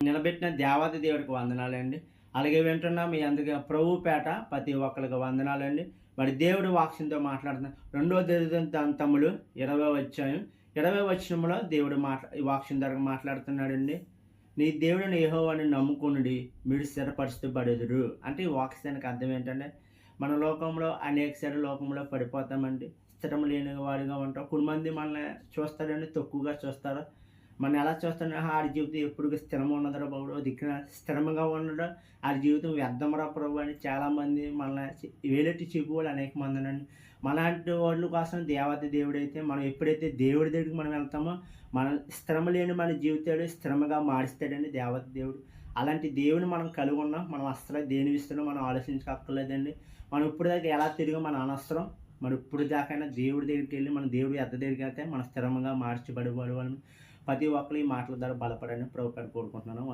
నిలబెట్టిన దేవాది దేవుడికి వందనాలండి. అలాగే వింటున్న మీ అందరికి ప్రభు పేట ప్రతి ఒక్కరికి వందనాలండి. మరి దేవుడు వాక్యంతో మాట్లాడుతున్న 2వ దినవృత్తాంతములు 20వ అధ్యాయం 20వ వచనంలో దేవుడు ఈ వాక్యం ద్వారా మాట్లాడుతున్నాడండి. నీ దేవుడిని యెహోవాను నమ్ముకొనుడి, మీరు స్థిరపరచబడెదరు. అంటే ఈ వాక్యానికి అర్థం ఏంటంటే, మన లోకంలో అనేకసార్లు లోకంలో పడిపోతామండి. స్థిరం లేని వారిగా ఉంటాం. కొంతమంది మనల్ని చూస్తారండి, తక్కువగా చూస్తారు. మనం ఎలా చూస్తాం, ఆడి జీవితం ఎప్పుడు స్థిరంగా ఉన్నదిరా బాబు, దిక్కున స్థిరంగా ఉండడం ఆడి జీవితం వ్యర్థమరా ప్రభు అని చాలామంది మనల్ని వేలెట్టి చెప్పేవాళ్ళు అనేక మంది అండి. మనలాంటి వాళ్ళ కోసం దేవాది దేవుడైతే మనం ఎప్పుడైతే దేవుడి దగ్గరికి మనం వెళ్తామో మన స్థిరం లేని మన జీవితాలు స్థిరంగా మారుస్తాడండి దేవత దేవుడు. అలాంటి దేవుని మనం కలిగి ఉన్నాం. మనం అసలు దేని విషయంలో మనం ఆలోచించక్కర్లేదండి. మనం ఇప్పుడు దాకా ఎలా తిరిగి మన అనవసరం. మనం ఇప్పుడు దాకైనా దేవుడి దగ్గరికి వెళ్ళి మన దేవుడి అద్ద దగ్గరికి వెళ్తే మనం స్థిరంగా మార్చబడేవాళ్ళం. ప్రతి ఒక్కరు ఈ మాటల ద్వారా బలపడని ప్రభువుని కోరుకుంటున్నాను.